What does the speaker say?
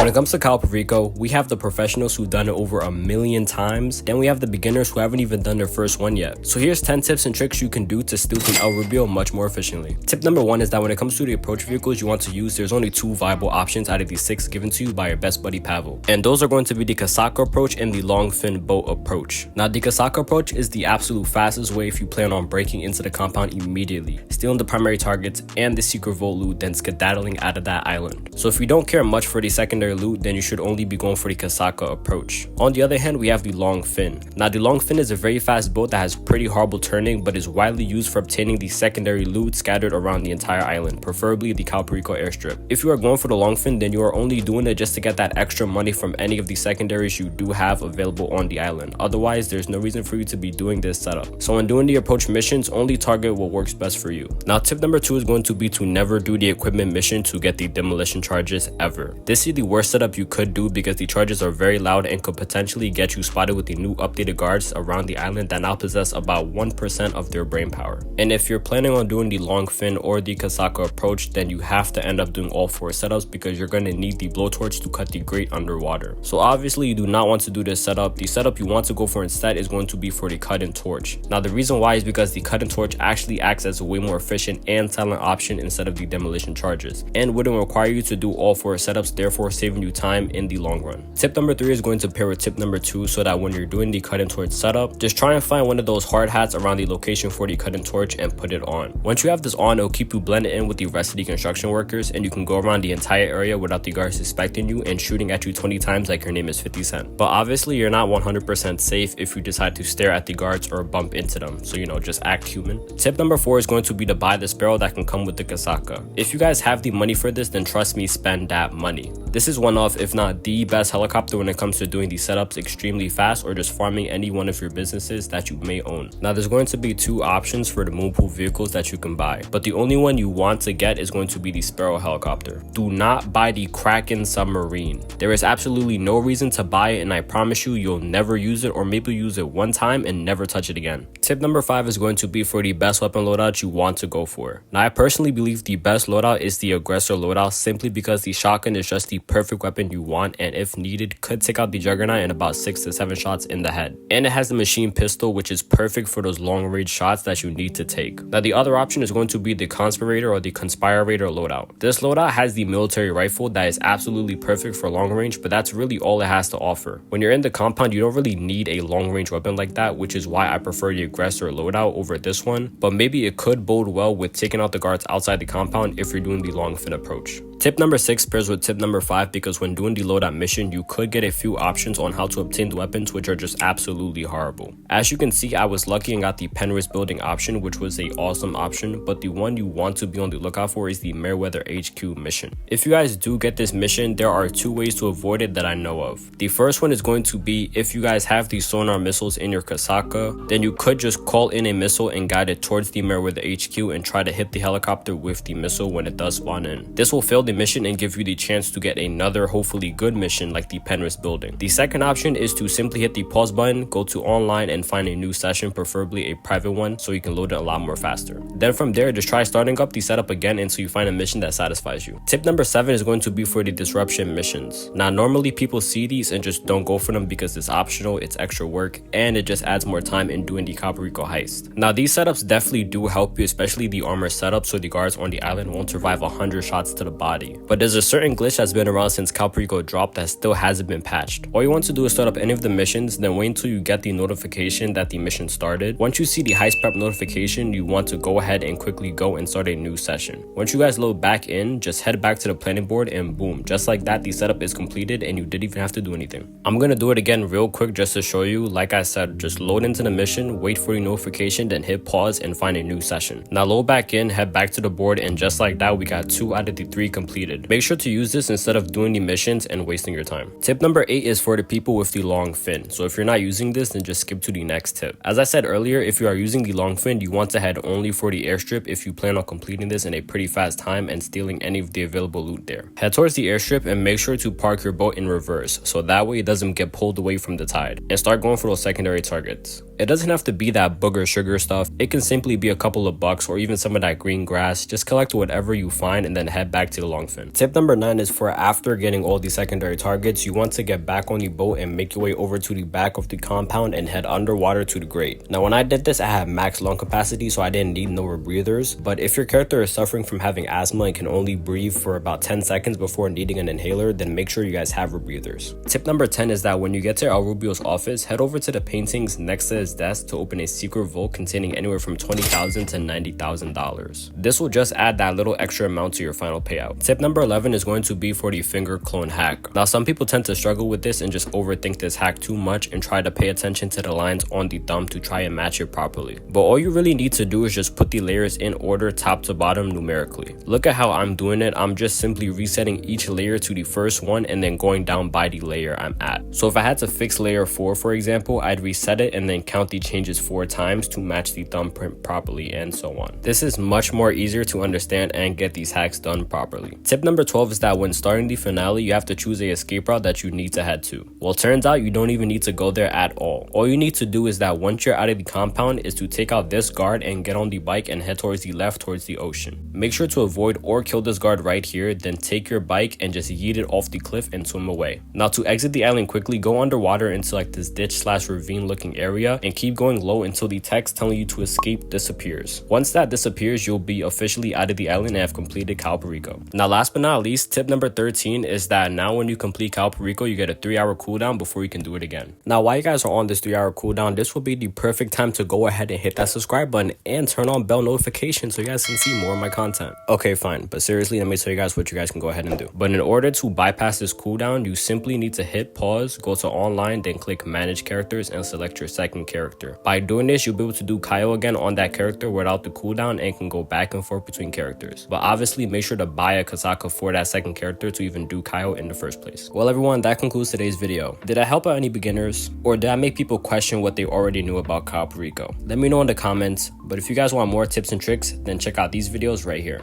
When it comes to Cayo Perico, we have the professionals who've done it over 1,000,000 times, then we have the beginners who haven't even done their first one yet. So here's 10 tips and tricks you can do to steal from El Rubio much more efficiently. Tip number 1 is that when it comes to the approach vehicles you want to use, there's only 2 viable options out of the 6 given to you by your best buddy Pavel. And those are going to be the Casaca approach and the long fin boat approach. Now the Casaca approach is the absolute fastest way if you plan on breaking into the compound immediately, stealing the primary targets and the secret vault loot, then skedaddling out of that island. So if you don't care much for the secondary loot, then you should only be going for the Casaca approach. On the other hand, we have the long fin. Now the long fin is a very fast boat that has pretty horrible turning, but is widely used for obtaining the secondary loot scattered around the entire island, preferably the Cayo Perico airstrip. If you are going for the long fin, then you are only doing it just to get that extra money from any of the secondaries you do have available on the island. Otherwise, there's no reason for you to be doing this setup. So when doing the approach missions, only target what works best for you. Now tip number 2 is going to be to never do the equipment mission to get the demolition charges ever. This is the worst setup you could do because the charges are very loud and could potentially get you spotted with the new updated guards around the island that now possess about 1% of their brain power. And if you're planning on doing the long fin or the Casaca approach, then you have to end up doing all 4 setups because you're going to need the blowtorch to cut the grate underwater. So obviously you do not want to do this setup. The setup you want to go for instead is going to be for the cut and torch. Now the reason why is because the cut and torch actually acts as a way more efficient and silent option instead of the demolition charges, and wouldn't require you to do all 4 setups, therefore saving you time in the long run. Tip number 3 is going to pair with tip number 2 so that when you're doing the cut and torch setup, just try and find one of those hard hats around the location for the cut and torch and put it on. Once you have this on, it'll keep you blended in with the rest of the construction workers, and you can go around the entire area without the guards suspecting you and shooting at you 20 times like your name is 50 Cent. But obviously you're not 100% safe if you decide to stare at the guards or bump into them, so just act human. Tip number 4 is going to be to buy the sparrow that can come with the Casaca. If you guys have the money for this, then trust me, spend that money. This is one of, if not the best helicopter when it comes to doing these setups extremely fast or just farming any one of your businesses that you may own. Now there's going to be 2 options for the moonpool vehicles that you can buy, but the only one you want to get is going to be the Sparrow helicopter. Do not buy the Kraken submarine. There is absolutely no reason to buy it, and I promise you'll never use it, or maybe use it one time and never touch it again. Tip number 5 is going to be for the best weapon loadout you want to go for. Now I personally believe the best loadout is the aggressor loadout, simply because the shotgun is just the perfect weapon you want, and if needed could take out the juggernaut in about 6 to 7 shots in the head. And it has the machine pistol, which is perfect for those long range shots that you need to take. Now the other option is going to be the conspirator or the conspirator loadout. This loadout has the military rifle that is absolutely perfect for long range, but that's really all it has to offer. When you're in the compound, you don't really need a long range weapon like that, which is why I prefer the aggressor loadout over this one, but maybe it could bode well with taking out the guards outside the compound if you're doing the long fin approach. Tip number 6 pairs with tip number 5 because when doing the loadout mission, you could get a few options on how to obtain the weapons, which are just absolutely horrible. As you can see, I was lucky and got the Penrith building option, which was a awesome option, but the one you want to be on the lookout for is the Meriwether HQ mission. If you guys do get this mission, there are 2 ways to avoid it that I know of. The first one is going to be if you guys have the sonar missiles in your Casaca, then you could just call in a missile and guide it towards the Meriwether HQ and try to hit the helicopter with the missile when it does spawn in. This will fail the mission and give you the chance to get another hopefully good mission like the Penrith building. The second option is to simply hit the pause button, go to online and find a new session, preferably a private one, so you can load it a lot more faster. Then from there, just try starting up the setup again until you find a mission that satisfies you. Tip number 7 is going to be for the disruption missions. Now normally people see these and just don't go for them because it's optional, it's extra work, and it just adds more time in doing the Cayo Perico heist. Now these setups definitely do help you, especially the armor setup, so the guards on the island won't survive 100 shots to the body. But there's a certain glitch that's been around since Cayo Perico dropped that still hasn't been patched. All you want to do is start up any of the missions, then wait until you get the notification that the mission started. Once you see the heist prep notification, you want to go ahead and quickly go and start a new session. Once you guys load back in, just head back to the planning board and boom, just like that, the setup is completed and you didn't even have to do anything. I'm gonna do it again real quick just to show you. Like I said, just load into the mission, wait for the notification, then hit pause and find a new session. Now load back in, head back to the board, and just like that, we got 2 out of the 3 completed. Make sure to use this instead of doing the missions and wasting your time. Tip number 8 is for the people with the long fin. So if you're not using this, then just skip to the next tip. As I said earlier, if you are using the long fin, you want to head only for the airstrip if you plan on completing this in a pretty fast time and stealing any of the available loot there. Head towards the airstrip and make sure to park your boat in reverse, so that way it doesn't get pulled away from the tide, and start going for those secondary targets. It doesn't have to be that booger sugar stuff. It can simply be a couple of bucks or even some of that green grass. Just collect whatever you find and then head back to the longfin. Tip number 9 is for after getting all the secondary targets, you want to get back on the boat and make your way over to the back of the compound and head underwater to the grate. Now when I did this, I had max lung capacity, so I didn't need no rebreathers, but if your character is suffering from having asthma and can only breathe for about 10 seconds before needing an inhaler, then make sure you guys have rebreathers. Tip number 10 is that when you get to El Rubio's office, head over to the paintings next to his desk to open a secret vault containing anywhere from $20,000 to $90,000. This will just add that little extra amount to your final payout. Tip number 11 is going to be for the finger clone hack. Now some people tend to struggle with this and just overthink this hack too much and try to pay attention to the lines on the thumb to try and match it properly. But all you really need to do is just put the layers in order top to bottom numerically. Look at how I'm doing it. I'm just simply resetting each layer to the first one and then going down by the layer I'm at. So if I had to fix layer 4 for example, I'd reset it and then count the changes 4 times to match the thumbprint properly and so on. This is much more easier to understand and get these hacks done properly. Tip number 12 is that when starting the finale, you have to choose a escape route that you need to head to. Well, turns out you don't even need to go there at all. All you need to do is that once you're out of the compound is to take out this guard and get on the bike and head towards the left towards the ocean. Make sure to avoid or kill this guard right here, then take your bike and just yeet it off the cliff and swim away. Now to exit the island quickly, go underwater into like this ditch slash ravine looking area and keep going low until the text telling you to escape disappears. Once that disappears, you'll be officially out of the island and have completed Cayo Perico. Now last but not least, tip number 13 is that now when you complete Cayo Perico, you get a 3-hour cooldown before you can do it again. Now while you guys are on this 3-hour cooldown, this will be the perfect time to go ahead and hit that subscribe button and turn on bell notifications so you guys can see more of my content. Okay, fine, but seriously, let me tell you guys what you guys can go ahead and do. But in order to bypass this cooldown, you simply need to hit pause, go to online, then click manage characters and select your second character. By doing this, you'll be able to do Cayo again on that character without the cooldown and can go back and forth between characters. But obviously make sure to buy a Kasaka for that second character to even do Cayo in the first place. Well everyone, that concludes today's video. Did I help out any beginners, or did I make people question what they already knew about Cayo Perico? Let me know in the comments, but if you guys want more tips and tricks, then check out these videos right here.